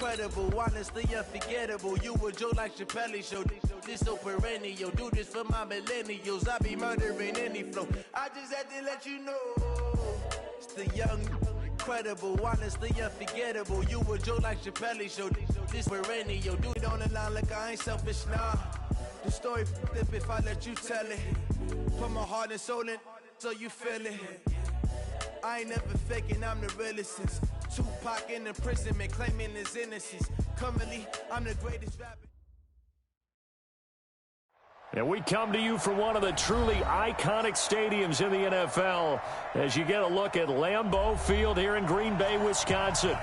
incredible, honestly unforgettable. You a joke like Chappelle Show. This so perennial. Do this for my millennials. I be murdering any flow. I just had to let you know. It's the young, incredible, honestly unforgettable. You a joke like Chappelle Show. This perennial. Do it on the line like I ain't selfish, nah. The story flip if I let you tell it. Put my heart and soul in so you feel it. I ain't never faking, I'm the realest since Tupac in imprisonment, claiming his innocence. Currently, I'm the greatest rapper. And we come to you from one of the truly iconic stadiums in the NFL as you get a look at Lambeau Field here in Green Bay, Wisconsin.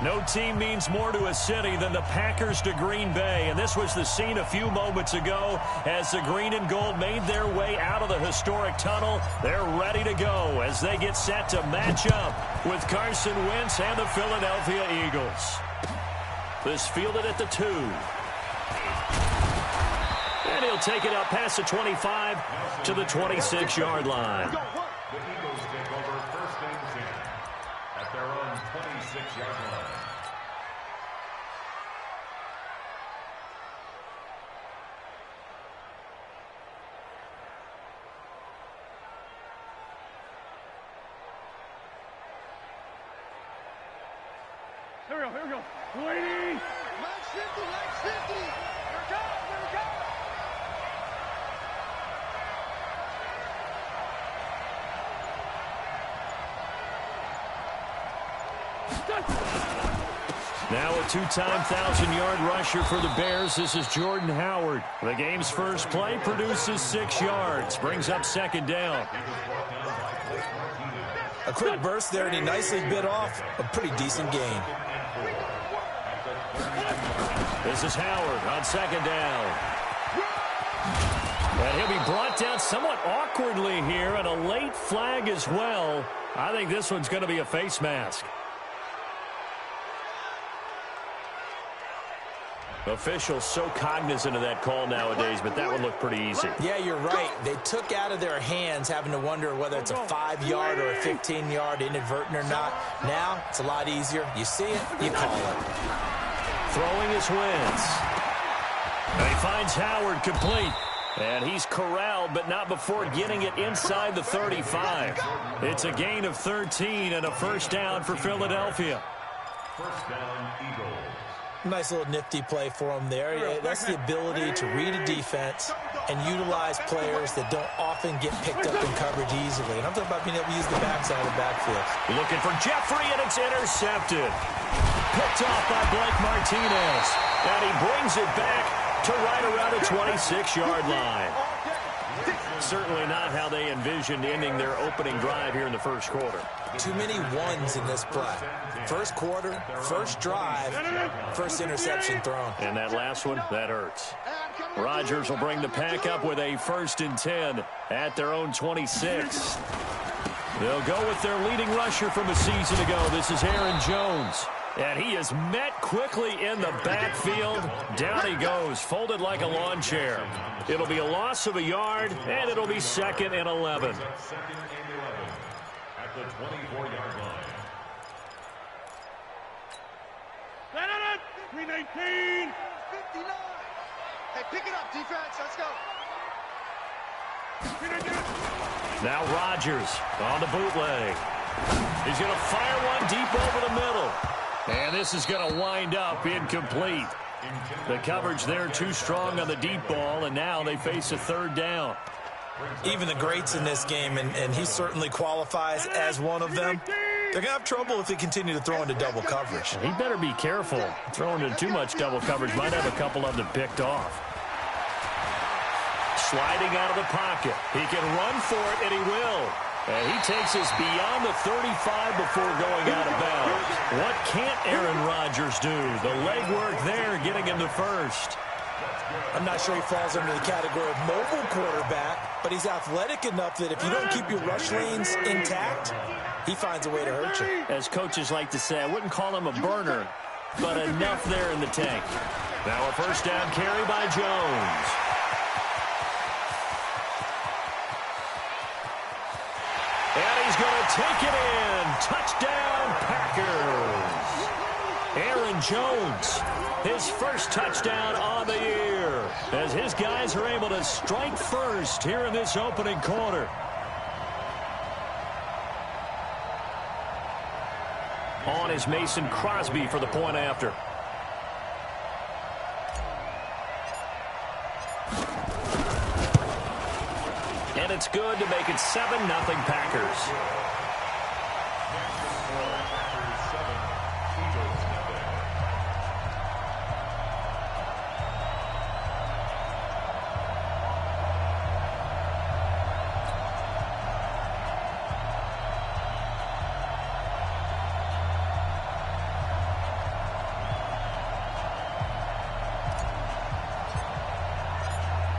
No team means more to a city than the Packers to Green Bay, and this was the scene a few moments ago as the green and gold made their way out of the historic tunnel. They're ready to go as they get set to match up with Carson Wentz and the Philadelphia Eagles. This fielded at the 2. And he'll take it up past the 25 to the 26-yard line. The Eagles take over first and 10 at their own 26-yard line. Here we go. Lady! Legs 50, legs 50! Here it comes, here it comes! Now a two-time 1,000-yard rusher for the Bears. This is Jordan Howard. The game's first play produces 6 yards. Brings up second down. A quick burst there, and he nicely bit off a pretty decent gain. This is Howard on second down. And he'll be brought down somewhat awkwardly here, and a late flag as well. I think this one's going to be a face mask. Officials so cognizant of that call nowadays, but that one looked pretty easy. Yeah, you're right. They took out of their hands having to wonder whether it's a 5-yard or a 15-yard inadvertent or not. Now, it's a lot easier. You see it, you call it. Throwing his Wentz. And he finds Howard complete. And he's corralled, but not before getting it inside the 35. It's a gain of 13 and a first down for Philadelphia. First down, Eagles. Nice little nifty play for him there. That's the ability to read a defense and utilize players that don't often get picked up in coverage easily. And I'm talking about being able to use the backside of the backfield. Looking for Jeffrey, and it's intercepted. Picked off by Blake Martinez. And he brings it back to right around the 26-yard line. Certainly not how they envisioned ending their opening drive here in the first quarter. Too many ones in this play. First quarter, first drive, first interception thrown. And that last one, that hurts. Rodgers will bring the Pack up with a 1st and 10 at their own 26. They'll go with their leading rusher from a season ago. This is Aaron Jones. And he is met quickly in the backfield. Down he goes, folded like a lawn chair. It'll be a loss of a yard, and it'll be 2nd and 11. Second and 11 at the 24-yard line. Stand on it! 319! 59! Hey, pick it up, defense. Let's go. Now Rodgers on the bootleg. He's going to fire one deep over the middle. And this is going to wind up incomplete. The coverage there too strong on the deep ball, and now they face a 3rd down. Even the greats in this game, and he certainly qualifies as one of them, they're going to have trouble if they continue to throw into double coverage. He better be careful. Throwing into too much double coverage might have a couple of them picked off. Sliding out of the pocket. He can run for it, and he will. And he takes us beyond the 35 before going out of bounds. What can't Aaron Rodgers do? The legwork there getting him to first. I'm not sure he falls under the category of mobile quarterback, but he's athletic enough that if you don't keep your rush lanes intact, he finds a way to hurt you. As coaches like to say, I wouldn't call him a burner, but enough there in the tank. Now a first down carry by Jones. And he's going to take it in. Touchdown, Packers. Aaron Jones, his first touchdown on the year, as his guys are able to strike first here in this opening quarter. On is Mason Crosby for the point after. And it's good to make it 7-0 Packers.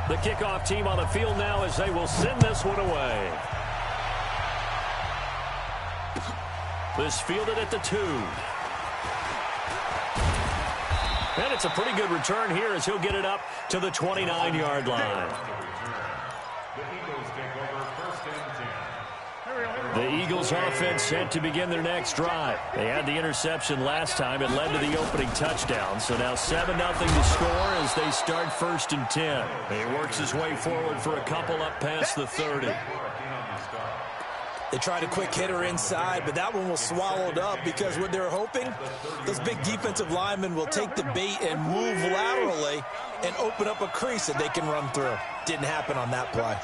The kickoff team on the field now as they will send this one away. This fielded at the 2. And it's a pretty good return here as he'll get it up to the 29-yard line. The Eagles offense set to begin their next drive. They had the interception last time. It led to the opening touchdown. So now 7-0 to score as they start 1st and 10. He works his way forward for a couple up past the 30. They tried a quick hitter inside, but that one was swallowed up because what they're hoping, those big defensive linemen will take the bait and move laterally and open up a crease that they can run through. Didn't happen on that play.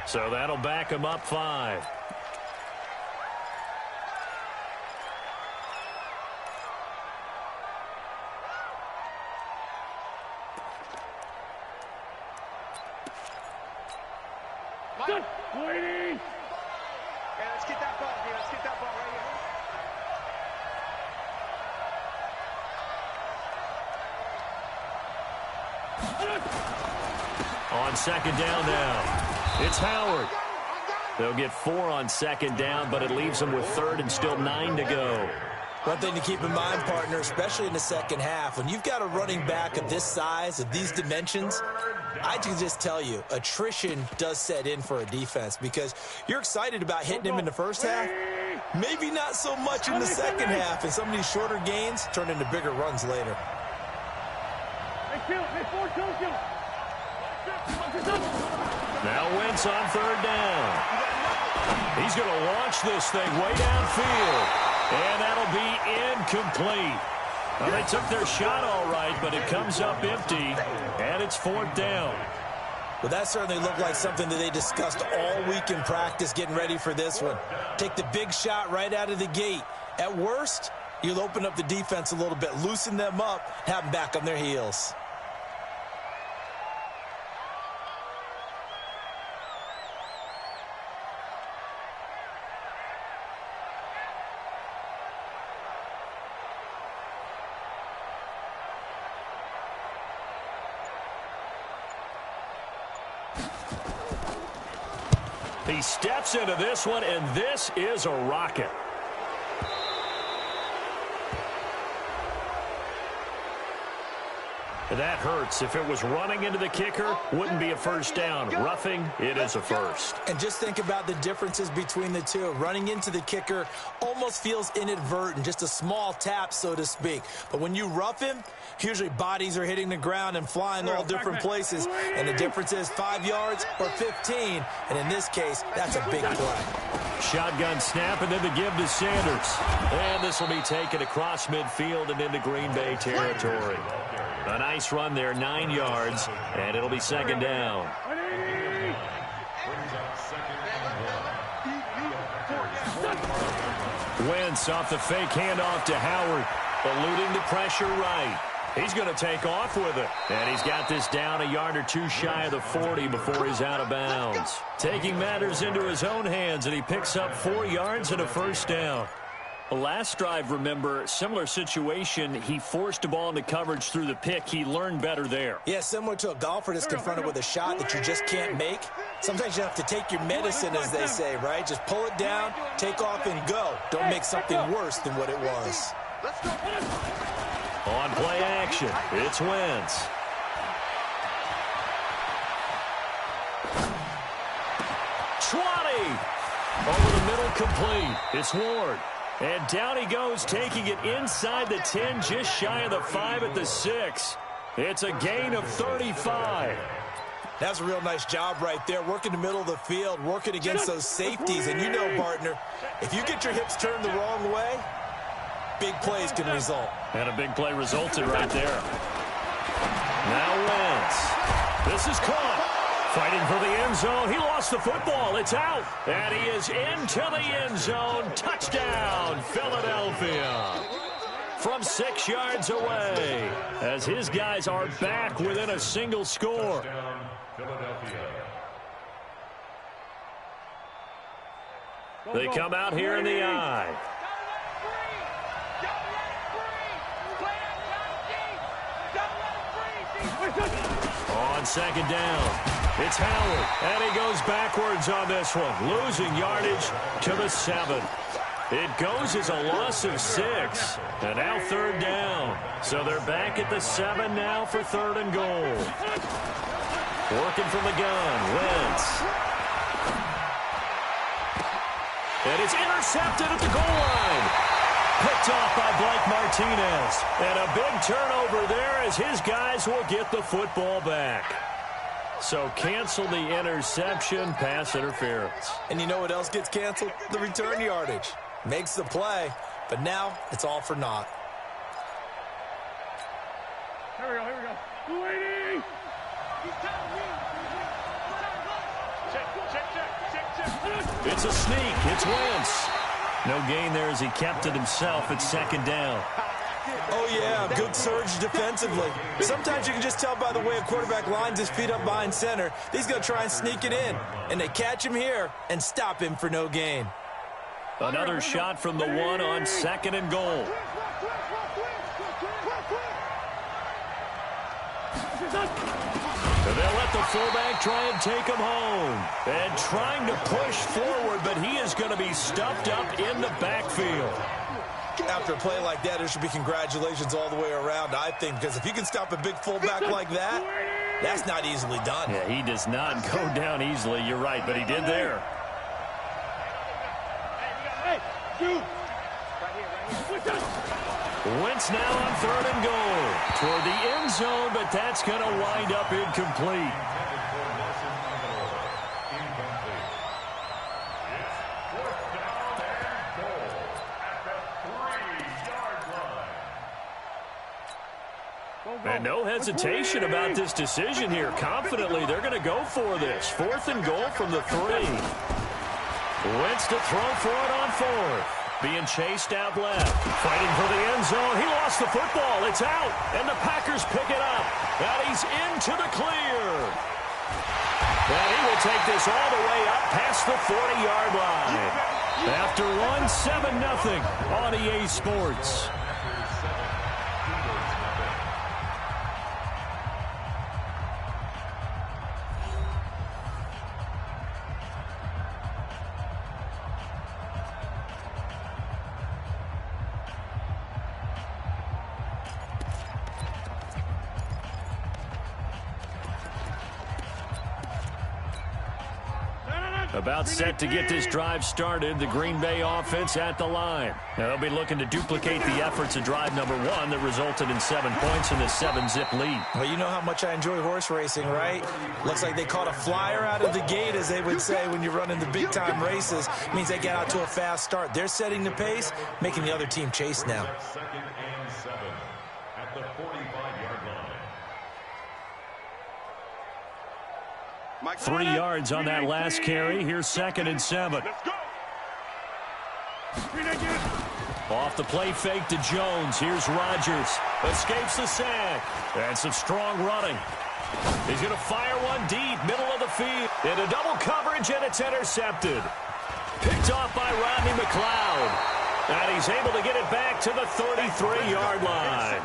So that'll back him up 5. Good. Waiting. Okay, let's get that ball here. Let's get that ball right here. On 2nd down now. It's Howard. They'll get 4 on 2nd down, but it leaves them with 3rd and still 9 to go. One thing to keep in mind, partner, especially in the second half, when you've got a running back of this size, of these dimensions, I can just tell you, attrition does set in for a defense because you're excited about hitting him in the first half, maybe not so much in the second half, and some of these shorter gains turn into bigger runs later. Now Wentz on 3rd down. He's going to launch this thing way downfield, and that'll be incomplete. Well, they took their shot all right, but it comes up empty, and it's 4th down. Well, that certainly looked like something that they discussed all week in practice getting ready for this one. Take the big shot right out of the gate. At worst, you'll open up the defense a little bit, loosen them up, have them back on their heels. He steps into this one, and this is a rocket. That hurts. If it was running into the kicker, wouldn't be a first down. Roughing, it is a first. And just think about the differences between the two. Running into the kicker almost feels inadvertent, just a small tap, so to speak. But when you rough him, usually bodies are hitting the ground and flying all different places. And the difference is 5 yards or 15. And in this case, that's a big play. Shotgun snap and then the give to Sanders. And this will be taken across midfield and into Green Bay territory. A nice run there, 9 yards, and it'll be 2nd down. Wentz off the fake handoff to Howard, eluding the pressure right. He's going to take off with it, and he's got this down a yard or two shy of the 40 before he's out of bounds. Taking matters into his own hands, and he picks up 4 yards and a first down. Last drive, remember, similar situation. He forced the ball into coverage through the pick. He learned better there. Yeah, similar to a golfer that's confronted with a shot that you just can't make. Sometimes you have to take your medicine, as they say, right? Just pull it down, take off, and go. Don't make something worse than what it was. On play action, it's Wentz. Over the middle, complete. It's Ward. And down he goes, taking it inside the 10, just shy of the 5 at the 6. It's a gain of 35. That's a real nice job right there, working the middle of the field, working against those safeties. And you know, partner, if you get your hips turned the wrong way, big plays can result. And a big play resulted right there. Now Wentz. This is caught. Fighting for the end zone. He lost the football. It's out. And he is into the end zone. Touchdown, Philadelphia. From 6 yards away, as his guys are back within a single score. They come out here in the I. On second down, it's Howard, and he goes backwards on this one, losing yardage to the 7. It goes as a loss of 6, and now third down. So they're back at the 7 now for 3rd and goal. Working from the gun, Wentz. And it's intercepted at the goal line. Picked off by Blake Martinez. And a big turnover there as his guys will get the football back. So cancel the interception, pass interference. And you know what else gets canceled? The return yardage. Makes the play, but now it's all for naught. Here we go. Waiting! Check. It's a sneak. It's Wentz. No gain there as he kept it himself at 2nd down. Oh, yeah, good surge defensively. Sometimes you can just tell by the way a quarterback lines his feet up behind center. He's going to try and sneak it in, and they catch him here and stop him for no gain. Another shot from the 1 on 2nd and goal. And they'll let the fullback try and take him home. And trying to push forward, but he is going to be stuffed up in the backfield. After a play like that, there should be congratulations all the way around, I think, because if you can stop a big fullback like that, that's not easily done. Yeah, he does not go down easily. You're right, but he did there. Wentz now on 3rd and goal. Toward the end zone, but that's going to wind up incomplete. And no hesitation about this decision here. Confidently, they're going to go for this. 4th and goal from the 3. Wentz to throw for it on 4th. Being chased out left. Fighting for the end zone. He lost the football. It's out. And the Packers pick it up. And he's into the clear. And he will take this all the way up past the 40-yard line. After one, 7-0 on EA Sports. About set to get this drive started, the Green Bay offense at the line. Now they'll be looking to duplicate the efforts of drive number 1 that resulted in 7 points in the 7-zip lead. Well, you know how much I enjoy horse racing, right? Looks like they caught a flyer out of the gate, as they would say when you're running the big-time races. It means they get out to a fast start. They're setting the pace, making the other team chase now. 2nd and 7 at the 45-yard line. 3 yards on that last carry. Here's 2nd and 7. Off the play fake to Jones. Here's Rodgers. Escapes the sack. And some strong running. He's going to fire one deep, middle of the field. Into double coverage, and it's intercepted. Picked off by Rodney McLeod. And he's able to get it back to the 33-yard line.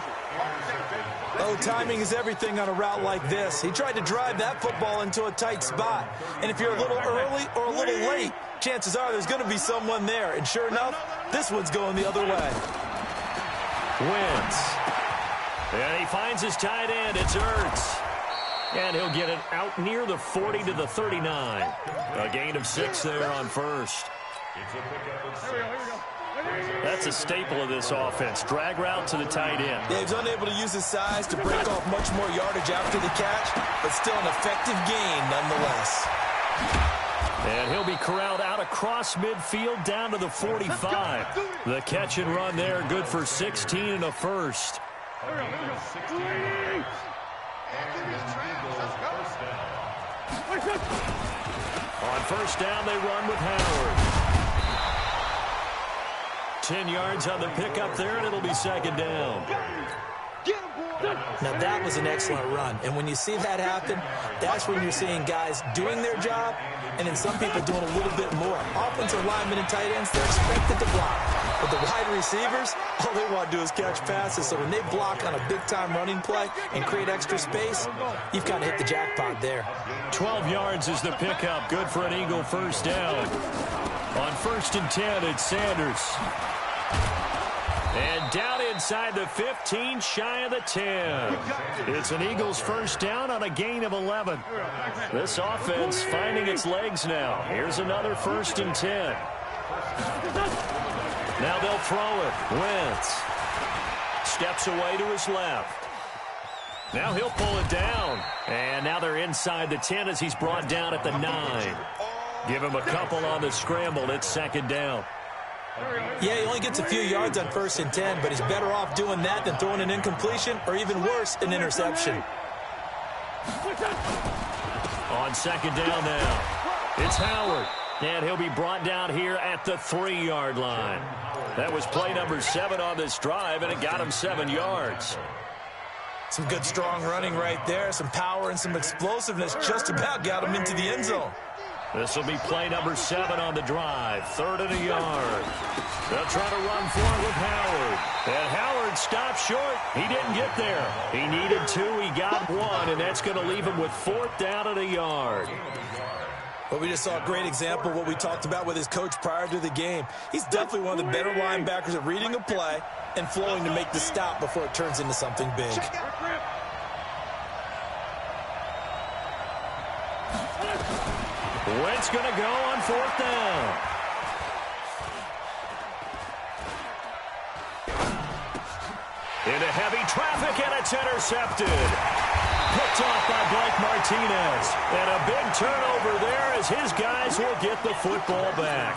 Oh, timing is everything on a route like this. He tried to drive that football into a tight spot. And if you're a little early or a little late, chances are there's going to be someone there. And sure enough, this one's going the other way. Wentz. And he finds his tight end. It's Ertz. And he'll get it out near the 40 to the 39. A gain of 6 there on first. That's a staple of this offense. Drag route to the tight end. Yeah, he's unable to use his size to break off much more yardage after the catch, but still an effective gain nonetheless. And he'll be corralled out across midfield down to the 45. The catch and run there, good for 16 and a first. On first down, they run with Howard. 10 yards on the pickup there, and it'll be second down. Now, that was an excellent run. And when you see that happen, that's when you're seeing guys doing their job and then some people doing a little bit more. Offensive linemen and tight ends, they're expected to block. But the wide receivers, all they want to do is catch passes. So when they block on a big-time running play and create extra space, you've kind of hit the jackpot there. 12 yards is the pickup. Good for an Eagle first down. On first and 10, it's Sanders. And down inside the 15, shy of the 10. It's an Eagles first down on a gain of 11. This offense finding its legs now. Here's another first and 10. Now they'll throw it. Wentz steps away to his left. Now he'll pull it down. And now they're inside the 10 as he's brought down at the 9. Give him a couple on the scramble. It's second down. Yeah, he only gets a few yards on first and 10, but he's better off doing that than throwing an incompletion or even worse, an interception. On second down now, it's Howard. And he'll be brought down here at the 3-yard line. That was play number 7 on this drive, and it got him 7 yards. Some good, strong running right there. Some power and some explosiveness just about got him into the end zone. This will be play number 7 on the drive. 3rd and a yard. They'll try to run for it with Howard. And Howard stopped short. He didn't get there. He needed 2. He got 1, and that's going to leave him with 4th down and a yard. Well, we just saw a great example of what we talked about with his coach prior to the game. He's definitely one of the better linebackers at reading a play and flowing to make the stop before it turns into something big. Wentz going to go on 4th down. Into heavy traffic, and it's intercepted. Picked off by Blake Martinez. And a big turnover there as his guys will get the football back.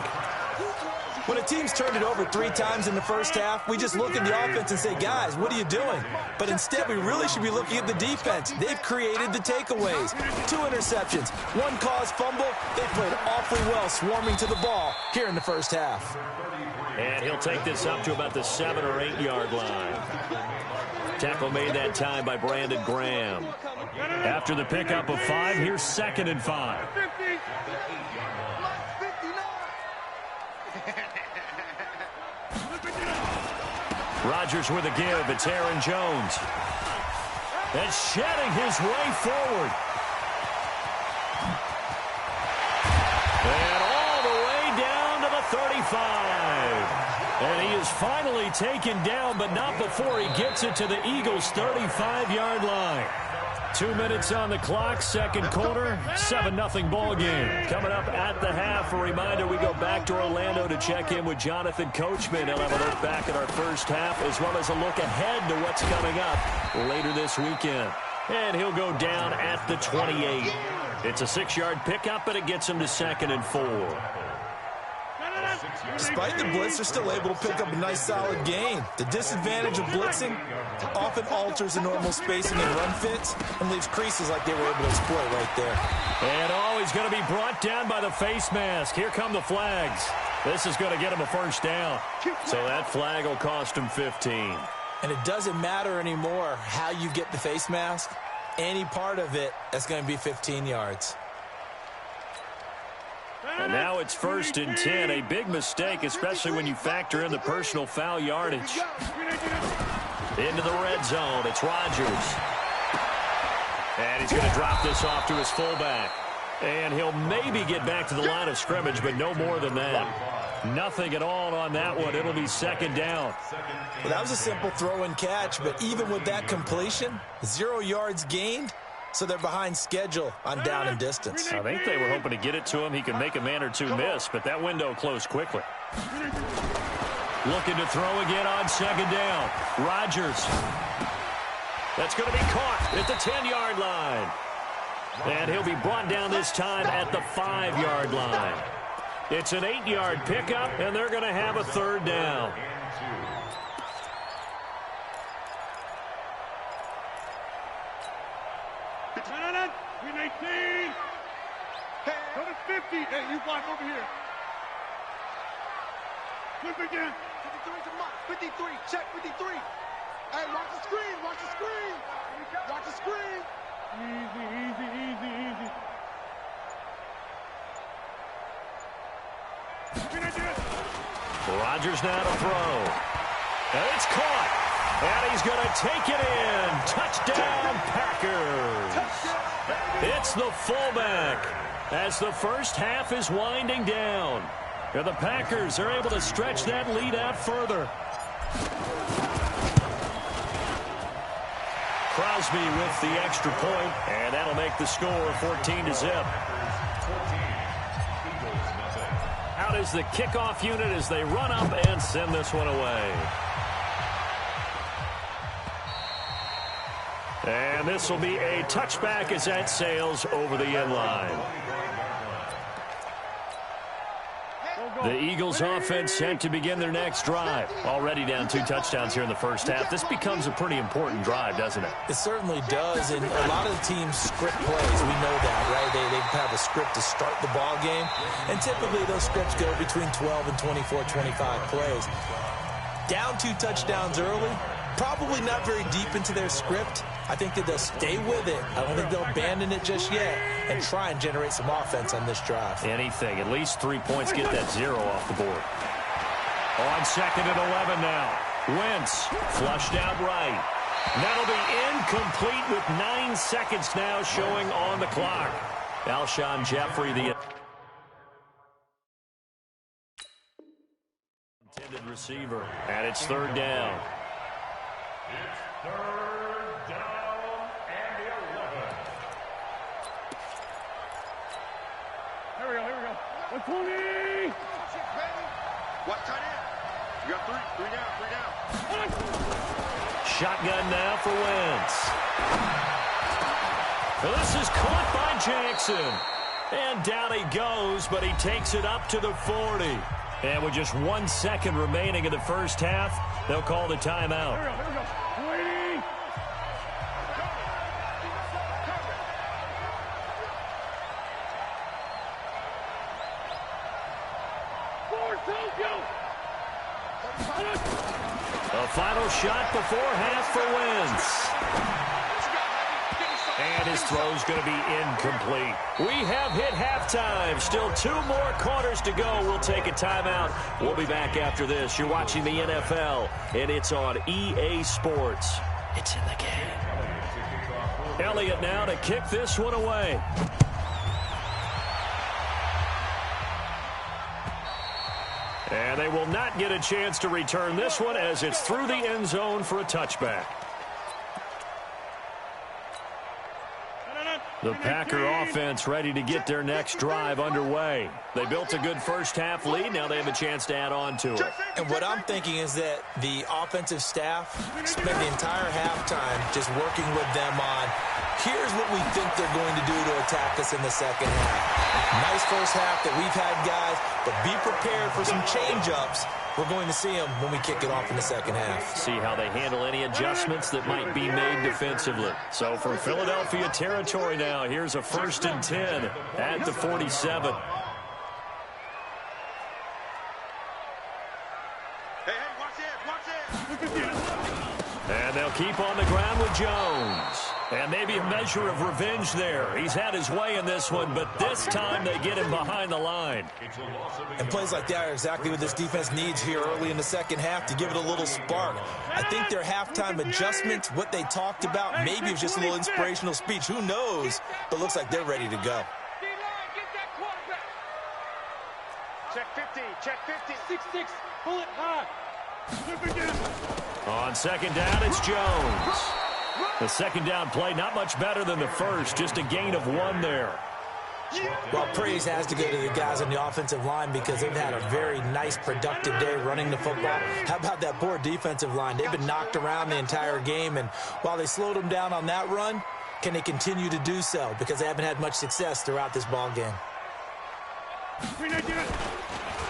When a team's turned it over 3 times in the first half, we just look at the offense and say, guys, what are you doing? But instead, we really should be looking at the defense. They've created the takeaways. 2 interceptions, 1 caused fumble. They played awfully well swarming to the ball here in the first half. And he'll take this up to about the 7 or 8 yard line. Tackle made that time by Brandon Graham. After the pickup of 5, here's 2nd and 5. Rodgers with a give. It's Aaron Jones. And shedding his way forward. And all the way down to the 35. And he is finally taken down, but not before he gets it to the Eagles' 35-yard line. 2 minutes on the clock, second quarter, 7-0 ball game. Coming up at the half, a reminder we go back to Orlando to check in with Jonathan Coachman. He'll have a look back at our first half as well as a look ahead to what's coming up later this weekend. And he'll go down at the 28. It's a 6-yard pickup, but it gets him to 2nd and 4. Despite the blitz, they're still able to pick up a nice, solid gain. The disadvantage of blitzing often alters the normal spacing and run fits and leaves creases like they were able to exploit right there. And he's going to be brought down by the face mask. Here come the flags. This is going to get him a first down. So that flag will cost him 15. And it doesn't matter anymore how you get the face mask. Any part of it, that's going to be 15 yards. And now it's 1st and 10. A big mistake, especially when you factor in the personal foul yardage. Into the red zone. It's Rodgers. And he's going to drop this off to his fullback. And he'll maybe get back to the line of scrimmage, but no more than that. Nothing at all on that one. It'll be 2nd down. Well, that was a simple throw and catch, but even with that completion, 0 yards gained, so they're behind schedule on down and distance. I think they were hoping to get it to him. He could make a man or two miss, but that window closed quickly. Looking to throw again on 2nd down. Rodgers. That's going to be caught at the 10-yard line. And he'll be brought down this time at the 5-yard line. It's an 8-yard pickup, and they're going to have a 3rd down. Green 18. Go to 50. Hey, you block over here. Flip again. 53. Check 53. Hey, watch the screen. Watch the screen. Watch the screen. Easy, easy, easy, easy. Rodgers now to throw. And it's caught. And he's going to take it in. Touchdown, Packers. It's the fullback as the first half is winding down. And the Packers are able to stretch that lead out further. Crosby with the extra point, and that'll make the score 14-0. Out is the kickoff unit as they run up and send this one away. And this will be a touchback as that sails over the end line. The Eagles offense set to begin their next drive. Already down 2 touchdowns here in the first half. This becomes a pretty important drive, doesn't it? It certainly does, and a lot of the teams script plays. We know that, right? They have a script to start the ball game, and typically those scripts go between 12 and 24, 25 plays. Down 2 touchdowns early, probably not very deep into their script. I think that they'll stay with it. I don't think they'll abandon it just yet and try and generate some offense on this drive. Anything. At least 3 points. Get that 0 off the board. On 2nd and 11 now. Wentz flushed out right. That'll be incomplete with 9 seconds now showing on the clock. Alshon Jeffrey, the intended receiver. And it's 3rd down. It's 3rd down and 11. Here we go. 120. Watch tight end. You got 3 down. Shotgun now for Wentz. Well, this is caught by Jackson. And down he goes, but he takes it up to the 40. And with just 1 second remaining in the first half, they'll call the timeout. Here we go. Waiting. A final shot before half for Wentz. And his throw's going to be incomplete. We have hit halftime. Still 2 more quarters to go. We'll take a timeout. We'll be back after this. You're watching the NFL, and it's on EA Sports. It's in the game. Elliott now to kick this one away. And they will not get a chance to return this one as it's through the end zone for a touchback. The Packer offense ready to get their next drive underway. They built a good first half lead. Now they have a chance to add on to it. And what I'm thinking is that the offensive staff spent the entire halftime just working with them on, here's what we think they're going to do to attack us in the second half. Nice first half that we've had, guys, but be prepared for some change-ups. We're going to see them when we kick it off in the second half. See how they handle any adjustments that might be made defensively. So from Philadelphia territory now, here's a 1st and 10 at the 47. Hey, watch it. And they'll keep on the ground with Jones. And maybe a measure of revenge there. He's had his way in this one, but this time they get him behind the line. And plays like that are exactly what this defense needs here early in the second half to give it a little spark. I think their halftime adjustments, what they talked about, maybe it was just a little inspirational speech. Who knows? But looks like they're ready to go. Check 50, check 50. 6-6, pull it high. On second down, it's Jones. The second down play, not much better than the first, just a gain of 1 there. Well, praise has to go to the guys on the offensive line because they've had a very nice, productive day running the football. How about that poor defensive line? They've been knocked around the entire game, and while they slowed them down on that run, can they continue to do so? Because they haven't had much success throughout this ball game.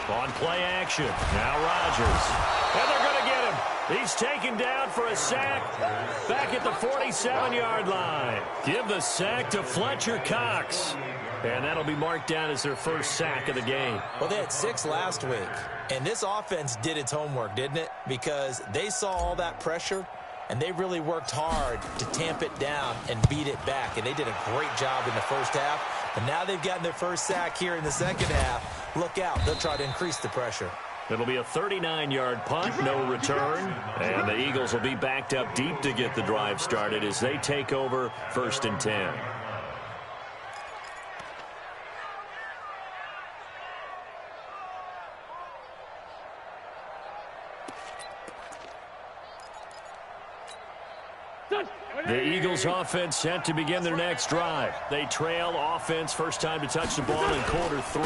On play action, now Rodgers. And they're going to get him. He's taken down for a sack back at the 47-yard line. Give the sack to Fletcher Cox. And that'll be marked down as their first sack of the game. Well, they had 6 last week. And this offense did its homework, didn't it? Because they saw all that pressure, and they really worked hard to tamp it down and beat it back. And they did a great job in the first half. But now they've gotten their first sack here in the second half. Look out. They'll try to increase the pressure. It'll be a 39-yard punt, no return. And the Eagles will be backed up deep to get the drive started as they take over 1st and 10. The Eagles offense set to begin their next drive. They trail offense, first time to touch the ball in quarter 3,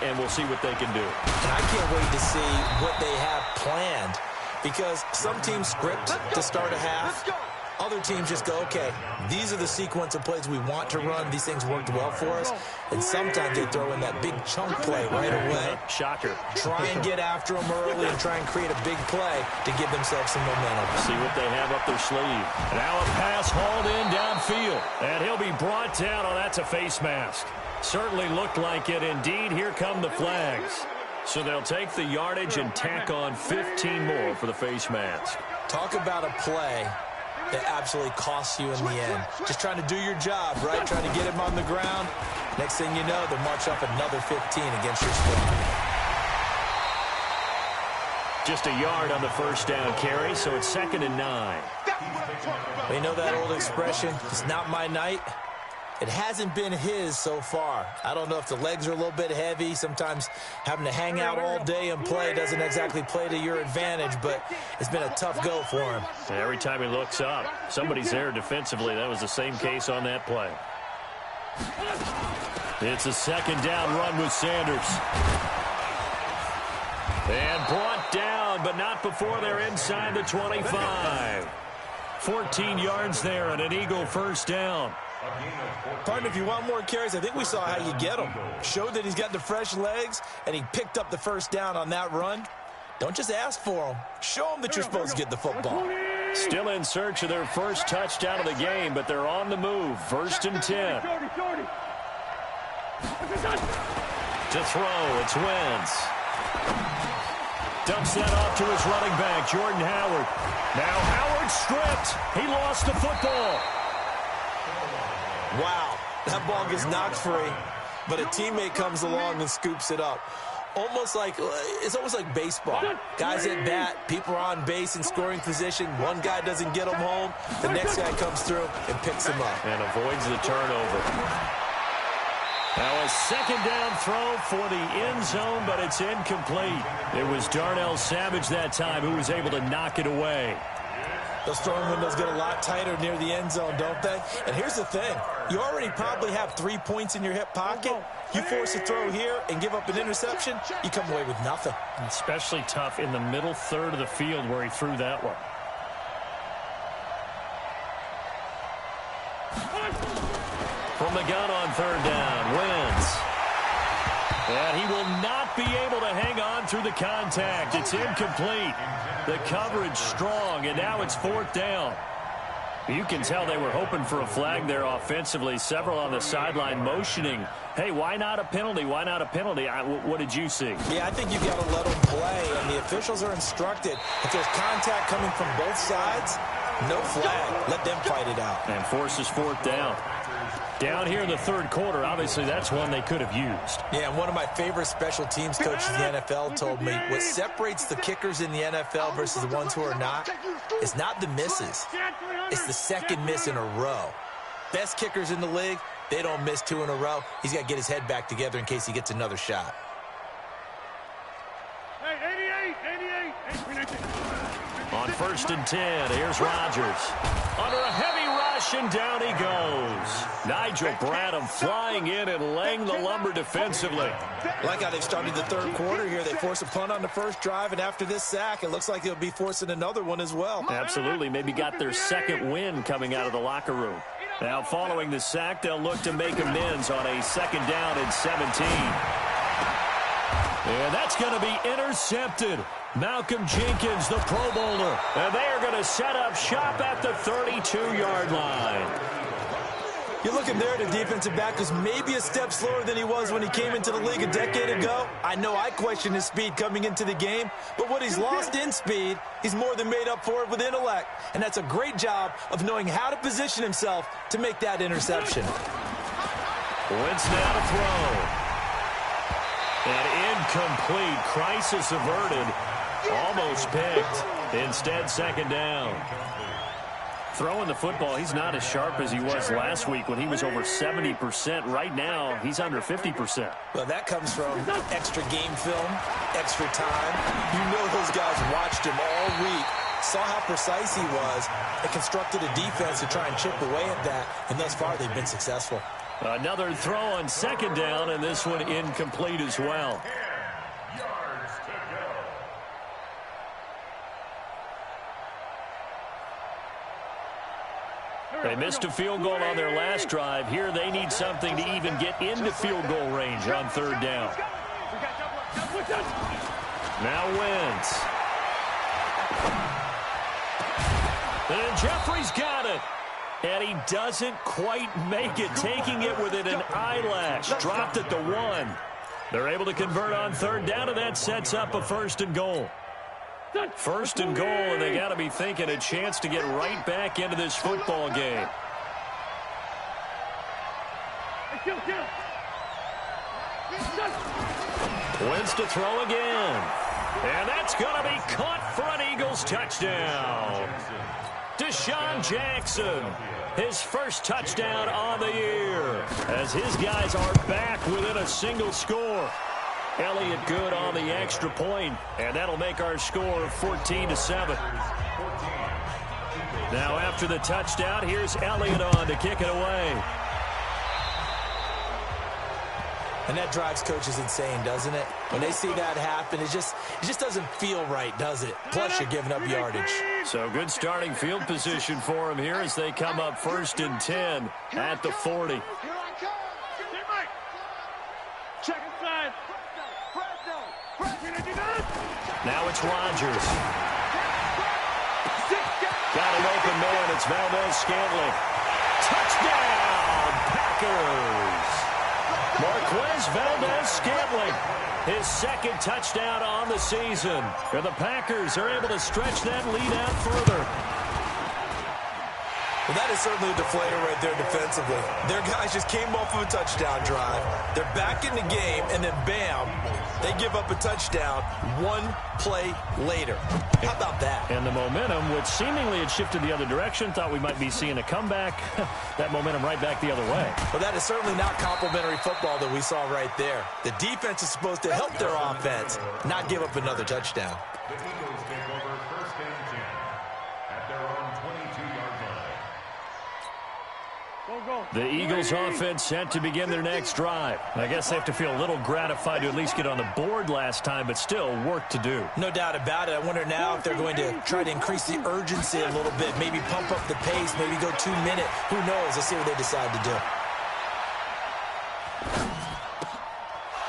and we'll see what they can do. And I can't wait to see what they have planned because some teams script to start a half. Other teams just go, okay, these are the sequence of plays we want to run. These things worked well for us. And sometimes they throw in that big chunk play right away. Shocker. Try and get after them early and try and create a big play to give themselves some momentum. See what they have up their sleeve. Now a pass hauled in downfield. And he'll be brought down. Oh, that's a face mask. Certainly looked like it. Indeed, here come the flags. So they'll take the yardage and tack on 15 more for the face mask. Talk about a play that absolutely costs you in the end. Just trying to do your job, right? Trying to get him on the ground. Next thing you know, they'll march up another 15 against your squad. Just a yard on the first down carry, so it's 2nd and 9. Well, you know that old expression, it's not my night? It hasn't been his so far. I don't know if the legs are a little bit heavy. Sometimes having to hang out all day and play doesn't exactly play to your advantage, but it's been a tough go for him. Every time he looks up, somebody's there defensively. That was the same case on that play. It's a 2nd down run with Sanders. And brought down, but not before they're inside the 25. 14 yards there and an Eagle first down. Partner, if you want more carries, I think we saw how you get him. Showed that he's got the fresh legs, and he picked up the first down on that run. Don't just ask for him. Show him that you're supposed to get the football. Still in search of their first touchdown of the game, but they're on the move. 1st and 10. To throw, it's Wentz. Dumps that off to his running back, Jordan Howard. Now Howard stripped. He lost the football. Wow, that ball gets knocked free, but a teammate comes along and scoops it up. It's almost like baseball. Guys at bat, people are on base in scoring position. One guy doesn't get them home. The next guy comes through and picks him up. And avoids the turnover. Now a 2nd down throw for the end zone, but it's incomplete. It was Darnell Savage that time who was able to knock it away. Those throwing windows get a lot tighter near the end zone, don't they? And here's the thing. You already probably have 3 points in your hip pocket. You force a throw here and give up an interception, you come away with nothing. Especially tough in the middle third of the field where he threw that one. From the gun on 3rd down, Wentz. And he will not be able to hang on through the contact. It's incomplete. The coverage strong, and now it's 4th down. You can tell they were hoping for a flag there offensively. Several on the sideline motioning, hey, why not a penalty? Why not a penalty? What did you see? Yeah, I think you've got to let them play, and the officials are instructed. If there's contact coming from both sides, No flag. Let them fight it out. And forces fourth down. Down here in the third quarter, obviously that's one they could have used. Yeah, and one of my favorite special teams coaches in the NFL told me what separates the kickers in the NFL versus the ones who are not is not the misses. It's the second miss in a row. Best kickers in the league, they don't miss 2 in a row. He's got to get his head back together in case he gets another shot. On 1st and 10, here's Rodgers. Under a heavy rush, and down he goes. Nigel Bradham flying in and laying the lumber defensively. Like how they've started the third quarter here. They force a punt on the first drive, and after this sack, it looks like they'll be forcing another one as well. Absolutely. Maybe got their second win coming out of the locker room. Now, following the sack, they'll look to make amends on a 2nd down and 17. And that's going to be intercepted. Malcolm Jenkins, the Pro Bowler. And they are going to set up shop at the 32-yard line. You're looking there at a defensive back who's maybe a step slower than he was when he came into the league a decade ago. I know I questioned his speed coming into the game, but what he's lost in speed, he's more than made up for it with intellect. And that's a great job of knowing how to position himself to make that interception. Wentz now to throw. An incomplete, crisis averted. Almost picked. Instead, 2nd down. Throwing the football, he's not as sharp as he was last week when he was over 70%. Right now, he's under 50%. Well, that comes from extra game film, extra time. You know those guys watched him all week, saw how precise he was, and constructed a defense to try and chip away at that. And thus far, they've been successful. Another throw on 2nd down, and this one incomplete as well. They missed a field goal on their last drive. Here they need something to even get into field goal range on 3rd down. Now Wentz. And Jeffrey's got it. And he doesn't quite make it, taking it within an eyelash. Dropped at the 1. They're able to convert on 3rd down, and that sets up a 1st and goal. 1st and goal, and they got to be thinking a chance to get right back into this football game. Wentz to throw again. And that's going to be caught for an Eagles touchdown. Deshaun Jackson, his first touchdown on the year, as his guys are back within a single score. Elliott good on the extra point, and that'll make our score 14-7. Now after the touchdown, here's Elliott on to kick it away. And that drives coaches insane, doesn't it? When they see that happen, it just doesn't feel right, does it? Plus, you're giving up yardage. So good starting field position for him here as they come up 1st and 10 at the 40. Now it's Rodgers. Got an open man. It's Valdez-Scantling. Touchdown, Packers. Marquez Valdez-Scantling, his 2nd touchdown on the season. And the Packers are able to stretch that lead out further. Well, that is certainly a deflator right there defensively. Their guys just came off of a touchdown drive. They're back in the game, and then bam, they give up a touchdown 1 play later. How about that? And the momentum, which seemingly had shifted the other direction, thought we might be seeing a comeback. That momentum right back the other way. Well, that is certainly not complimentary football that we saw right there. The defense is supposed to help their offense, not give up another touchdown. The Eagles take over 1st and 10 at their own 22-yard line. The Eagles offense set to begin their next drive. I guess they have to feel a little gratified to at least get on the board last time, but still work to do. No doubt about it. I wonder now if they're going to try to increase the urgency a little bit, maybe pump up the pace, maybe go 2-minute. Who knows? Let's see what they decide to do.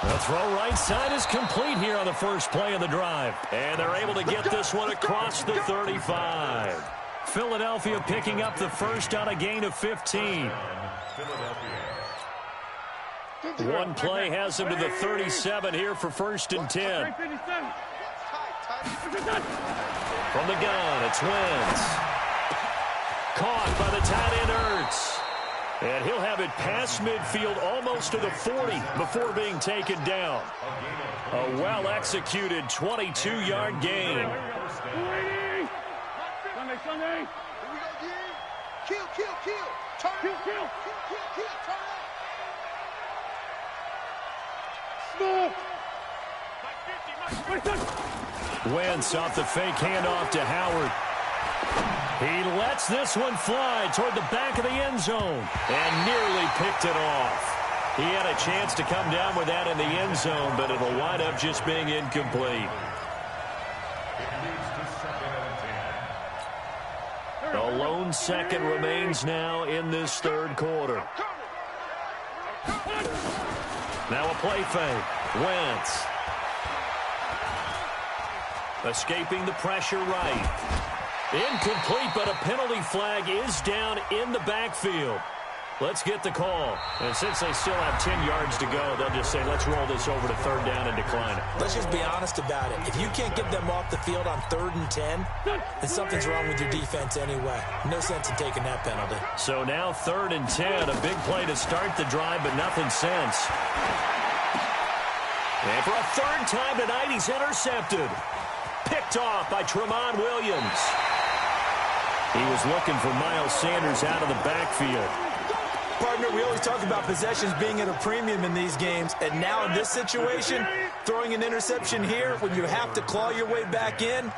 The throw right side is complete here on the first play of the drive. And they're able to get this one across the 35. Philadelphia picking up the first on a gain of 15. One play has them to the 37 here for 1st and 10. From the gun, it's Wentz. caught by the tight end Ertz. And he'll have it past midfield almost to the 40 before being taken down. A well-executed 22-yard gain. Sunday. Here we go, again. Kill. Turn. Kill. Turn. Wentz off the fake handoff to Howard. He lets this one fly toward the back of the end zone and nearly picked it off. He had a chance to come down with that in the end zone, but it'll wind up just being incomplete. A lone second remains now in this third quarter. Now a play fake. Wentz. Escaping the pressure right. Incomplete, but a penalty flag is down in the backfield. Let's get the call. And since they still have 10 yards to go, they'll just say, let's roll this over to third down and decline it. Let's just be honest about it. If you can't get them off the field on 3rd and 10, then something's wrong with your defense anyway. No sense in taking that penalty. So now 3rd and 10, a big play to start the drive, but nothing since. And for a third time tonight, he's intercepted. Picked off by Tramon Williams. He was looking for Miles Sanders out of the backfield. Partner, we always talk about possessions being at a premium in these games, and now in this situation, throwing an interception here when you have to claw your way back in,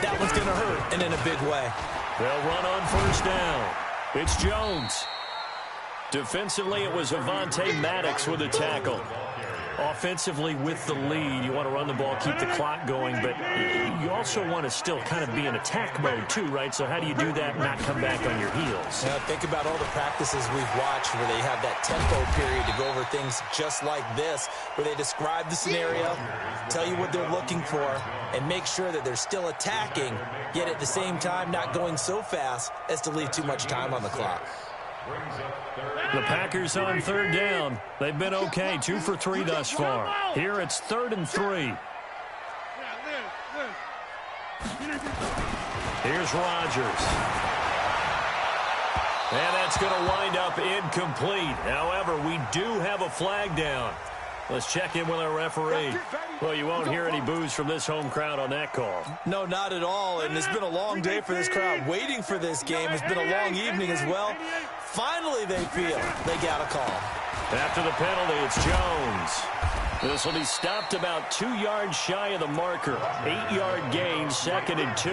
that one's going to hurt, and in a big way. They'll run on first down. It's Jones. Defensively, it was Avonte Maddox with a tackle. Offensively, with the lead, you want to run the ball, keep the clock going, but you also want to still kind of be in attack mode too, right? So how do you do that and not come back on your heels? Yeah, think about all the practices we've watched where they have that tempo period to go over things just like this, where they describe the scenario, tell you what they're looking for, and make sure that they're still attacking, yet at the same time not going so fast as to leave too much time on the clock. The Packers on third down. They've been okay, 2 for 3 thus far. Here it's 3rd and 3. Here's Rodgers. And that's going to wind up incomplete. However, we do have a flag down. Let's check in with our referee. Well, you won't hear any boos from this home crowd on that call. No, not at all. And it's been a long day for this crowd waiting for this game. It's been a long evening as well. Finally, they feel they got a call. After the penalty, it's Jones. This will be stopped about 2 yards shy of the marker. 8-yard gain, 2nd and 2.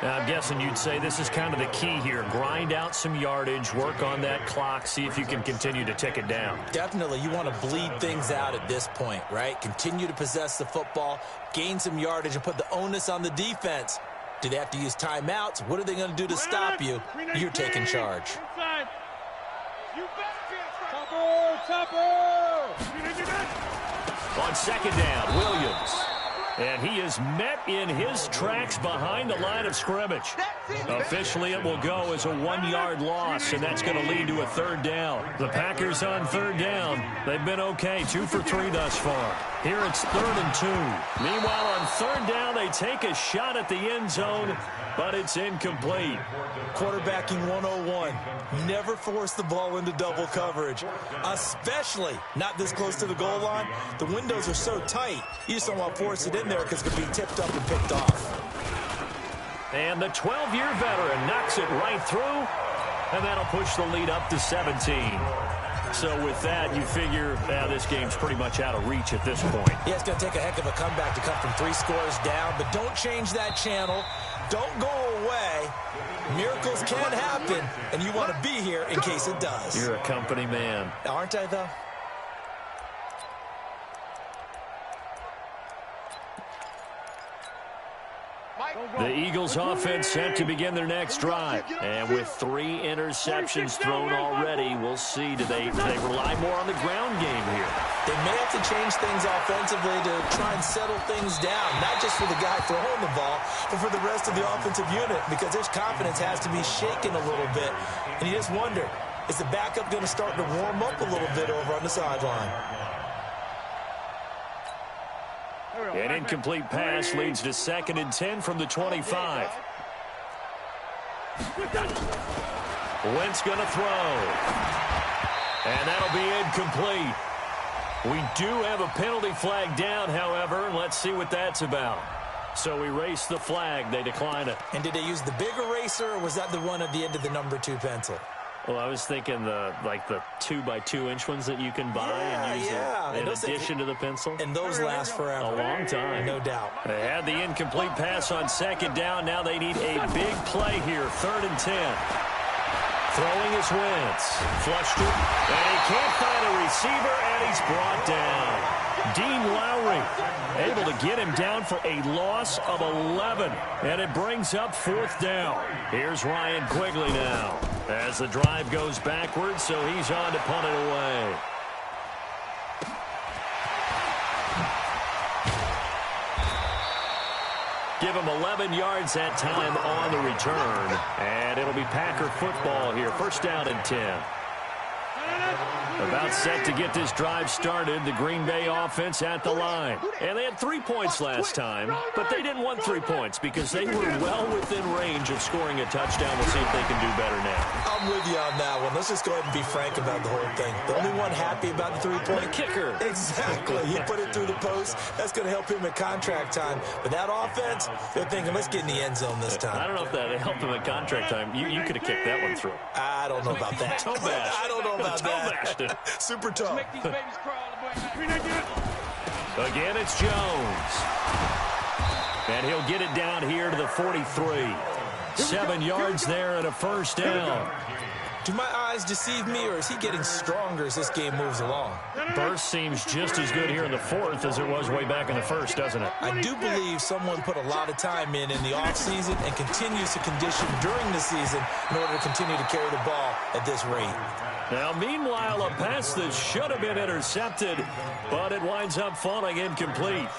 Now, I'm guessing you'd say this is kind of the key here. Grind out some yardage, work on that clock, see if you can continue to tick it down. Definitely. You want to bleed things out at this point, right? Continue to possess the football, gain some yardage, and put the onus on the defense. Do they have to use timeouts? What are they going to do to stop you? You're taking charge. On second down, Williams. And he is met in his tracks behind the line of scrimmage. Officially, it will go as a 1-yard loss, and that's going to lead to a third down. The Packers on third down. They've been okay, 2 for 3 thus far. Here it's 3rd and 2. Meanwhile, on third down, they take a shot at the end zone, but it's incomplete. Quarterbacking 101. Never force the ball into double coverage, especially not this close to the goal line. The windows are so tight, you just don't want to force it in there because it could be tipped up and picked off. And the 12-year veteran knocks it right through, and that'll push the lead up to 17. So with that, you figure this game's pretty much out of reach at this point. Yeah, it's going to take a heck of a comeback to come from 3 scores down, but don't change that channel. Don't go away. Miracles can happen, and you want to be here in case it does. You're a company man. Aren't I, though? The Eagles offense set to begin their next drive. And with 3 interceptions thrown already, we'll see. Do they rely more on the ground game here? They may have to change things offensively to try and settle things down, not just for the guy throwing the ball, but for the rest of the offensive unit, because their confidence has to be shaken a little bit. And you just wonder, is the backup going to start to warm up a little bit over on the sideline? An incomplete pass leads to 2nd and 10 from the 25. Wentz going to throw. And that'll be incomplete. We do have a penalty flag down, however, and let's see what that's about. So erase the flag. They decline it. And did they use the big eraser, or was that the one at the end of the number 2 pencil? Well, I was thinking the 2x2-inch ones that you can buy and use in addition to the pencil. And those last forever. A long time. No doubt. They had the incomplete pass on second down. Now they need a big play here. 3rd and 10. Throwing his Wentz. Flushed it. And he can't find a receiver, and he's brought down. Dean Lowry able to get him down for a loss of 11. And it brings up 4th down. Here's Ryan Quigley now as the drive goes backwards, so he's on to punt it away. Give him 11 yards that time on the return. And it'll be Packer football here. 1st down and 10. About set to get this drive started. The Green Bay offense at the line. And they had 3 points last time, but they didn't want 3 points because they were well within range of scoring a touchdown. We'll see if they can do better now. I'm with you on that one. Let's just go ahead and be frank about the whole thing. The only one happy about the 3-point kicker. Exactly. He put it through the post. That's going to help him at contract time. But that offense, they're thinking, let's get in the end zone this time. I don't know if that helped him at contract time. You could have kicked that one through. I don't know about that. Toe bash. I don't know about that. Super tough. Again, it's Jones. And he'll get it down here to the 43. 7 yards there and a 1st down. Do my eyes deceive me, or is he getting stronger as this game moves along? Burst seems just as good here in the 4th as it was way back in the 1st, doesn't it? I do believe someone put a lot of time in the offseason and continues to condition during the season in order to continue to carry the ball at this rate. Now, meanwhile, a pass that should have been intercepted, but it winds up falling incomplete.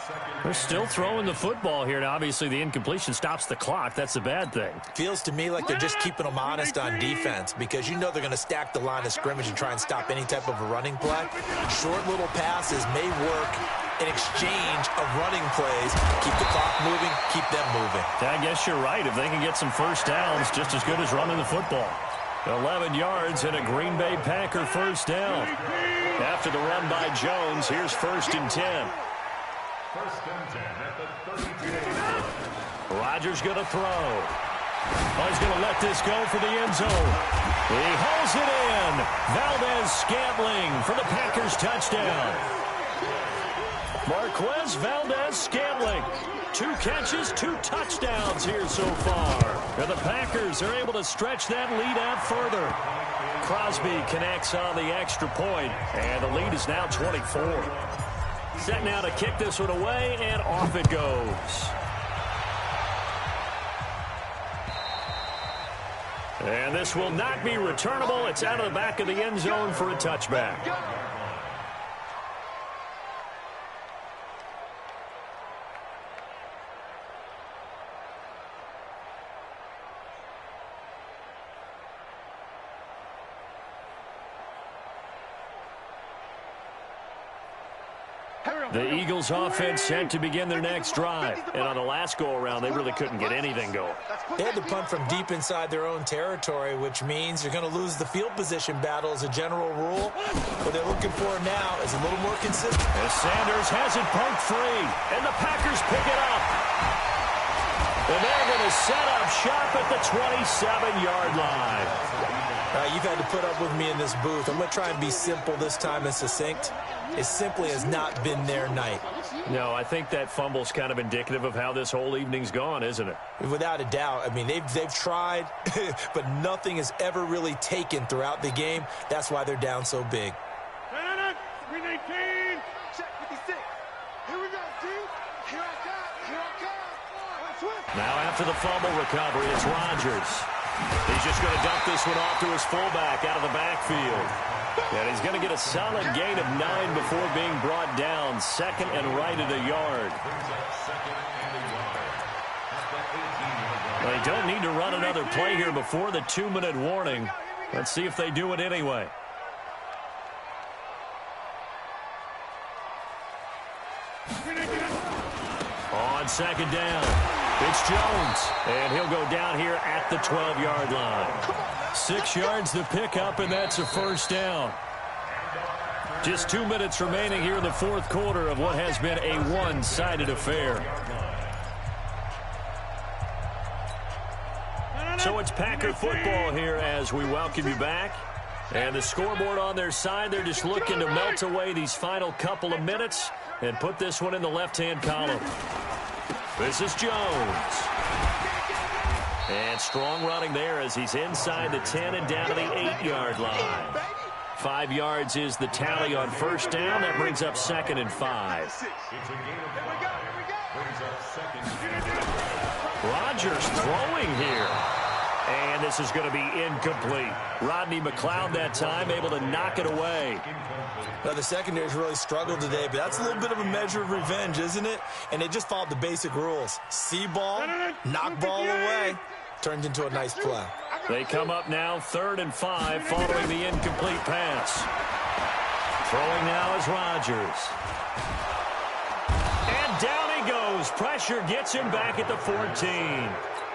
They're still throwing the football here. Now, obviously, the incompletion stops the clock. That's a bad thing. Feels to me like they're just keeping them honest on defense because you know they're going to stack the line of scrimmage and try and stop any type of a running play. Short little passes may work in exchange of running plays. Keep the clock moving, keep them moving. I guess you're right. If they can get some 1st downs, just as good as running the football. 11 yards and a Green Bay Packer 1st down. After the run by Jones, here's 1st and 10. 1st and 10 at the 32. Rodgers going to throw. Oh, he's going to let this go for the end zone. He hauls it in. Valdez-Scantling for the Packers touchdown. Marquez Valdez-Scantling. 2 catches, 2 touchdowns here so far. And the Packers are able to stretch that lead out further. Crosby connects on the extra point, and the lead is now 24. Set now to kick this one away, and off it goes. And this will not be returnable. It's out of the back of the end zone for a touchback. The Eagles offense set to begin their next drive. And on the last go-around, they really couldn't get anything going. They had to punt from deep inside their own territory, which means you're going to lose the field position battle as a general rule. What they're looking for now is a little more consistent. As Sanders has it poked free, and the Packers pick it up. And they're going to set up shop at the 27-yard line. You've had to put up with me in this booth. I'm going to try and be simple this time and succinct. It simply has not been their night. No, I think that fumble's kind of indicative of how this whole evening's gone, isn't it? Without a doubt. I mean, they've tried, but nothing has ever really taken throughout the game. That's why they're down so big. 319. Check 56. Here we go, G. Here I come. Now after the fumble recovery, it's Rodgers. He's just going to dump this one off to his fullback out of the backfield. And he's going to get a solid gain of 9 before being brought down. 2nd and right at a yard. Well, they don't need to run another play here before the 2-minute warning. Let's see if they do it anyway. On 2nd down. It's Jones, and he'll go down here at the 12-yard line. 6 yards to pick up, and that's a first down. Just 2 minutes remaining here in the fourth quarter of what has been a one-sided affair. So it's Packer football here as we welcome you back. And the scoreboard on their side, they're just looking to melt away these final couple of minutes and put this one in the left-hand column. This is Jones. And strong running there as he's inside the 10 and down to the 8-yard line. 5 yards is the tally on first down. That brings up 2nd and 5. Rodgers throwing here. And this is going to be incomplete. Rodney McLeod that time able to knock it away. Now, the secondary's really struggled today, but that's a little bit of a measure of revenge, isn't it? And they just followed the basic rules. See ball, knock ball away. Turned into a nice play. They come up now 3rd and 5 following the incomplete pass. Throwing now is Rodgers. And down he goes. Pressure gets him back at the 14.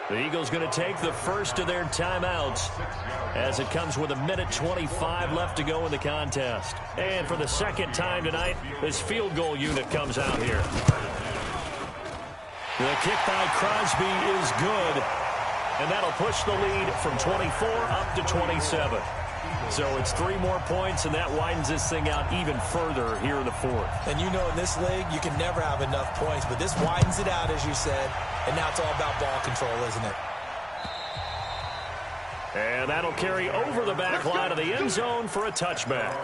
The Eagles going to take the first of their timeouts as it comes with 1:25 left to go in the contest. And for the second time tonight, this field goal unit comes out here. The kick by Crosby is good. And that'll push the lead from 24 up to 27. So it's 3 more points, and that widens this thing out even further here in the fourth. And you know in this league, you can never have enough points, but this widens it out, as you said, and now it's all about ball control, isn't it? And that'll carry over the back line of the end zone for a touchback.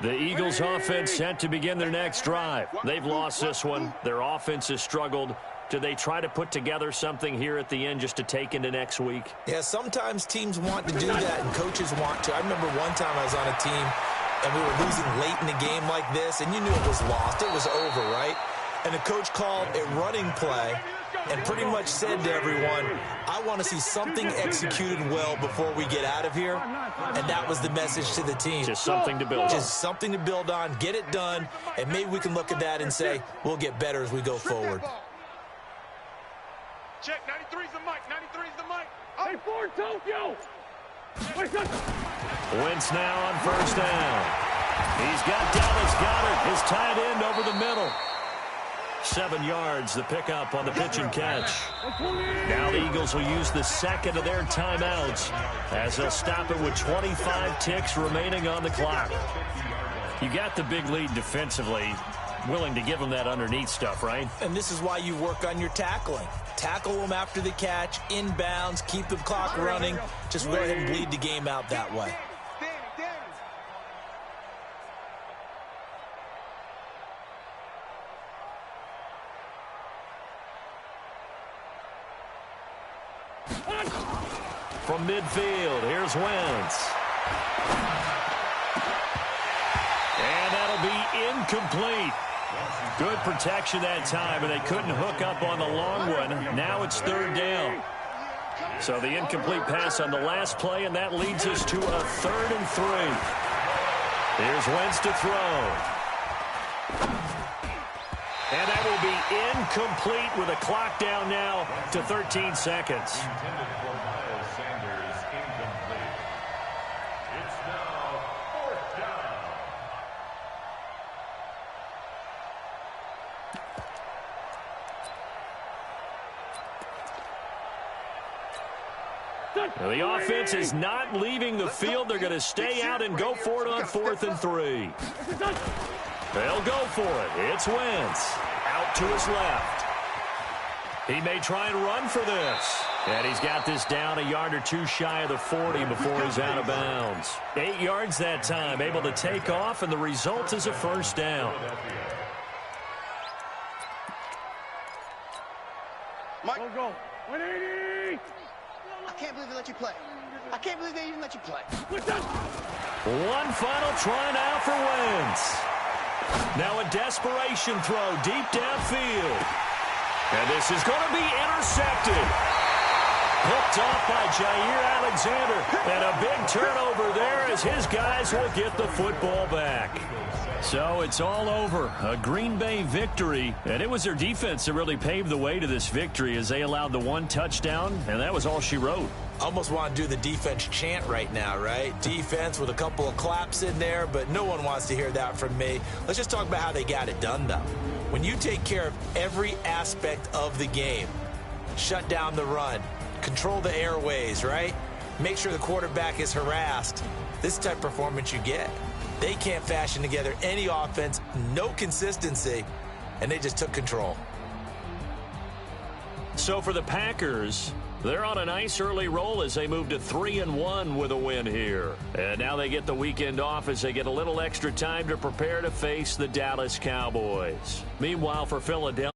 The Eagles offense set to begin their next drive. They've lost this one. Their offense has struggled. Do they try to put together something here at the end just to take into next week? Yeah, sometimes teams want to do that and coaches want to. I remember one time I was on a team and we were losing late in the game like this, and you knew it was lost. It was over, right? And the coach called a running play and pretty much said to everyone, I want to see something executed well before we get out of here. And that was the message to the team. Just something to build on. Just something to build on, get it done, and maybe we can look at that and say, we'll get better as we go forward. Check, 93's the mic, 93's the mic. Hey, Ford, Tokyo! Wentz now on first down. He's got Dallas Goedert, his tight end over the middle. 7 yards, the pickup on the pitch and catch. Now the Eagles will use the second of their timeouts as they'll stop it with 25 ticks remaining on the clock. You got the big lead defensively, willing to give them that underneath stuff, right? And this is why you work on your tackling. Tackle them after the catch, inbounds, keep the clock running. Just go ahead and bleed the game out that way. From midfield, here's Wentz. And that'll be incomplete. Good protection that time, and they couldn't hook up on the long one. Now it's 3rd down. So the incomplete pass on the last play, and that leads us to a 3rd and 3. Here's Wentz to throw. And that will be incomplete with a clock down now to 13 seconds. Now the offense is not leaving the field. They're going to stay out and go for it on 4th and 3. They'll go for it. It's Wentz. Out to his left. He may try and run for this. And he's got this down a yard or two shy of the 40 before he's out of bounds. 8 yards that time, able to take off, and the result is a first down. Mike. Go. 180! I can't believe they let you play. I can't believe they even let you play. One final try now for Wentz. Now a desperation throw deep downfield. And this is going to be intercepted. Picked off by Jair Alexander. And a big turnover there as his guys will get the football back. So it's all over. A Green Bay victory. And it was their defense that really paved the way to this victory as they allowed the one touchdown, and that was all she wrote. Almost want to do the defense chant right now, right? Defense with a couple of claps in there, but no one wants to hear that from me. Let's just talk about how they got it done, though. When you take care of every aspect of the game, shut down the run, control the airways, right? Make sure the quarterback is harassed. This type of performance you get. They can't fashion together any offense, no consistency, and they just took control. So for the Packers, they're on a nice early roll as they move to 3-1 with a win here. And now they get the weekend off as they get a little extra time to prepare to face the Dallas Cowboys. Meanwhile, for Philadelphia,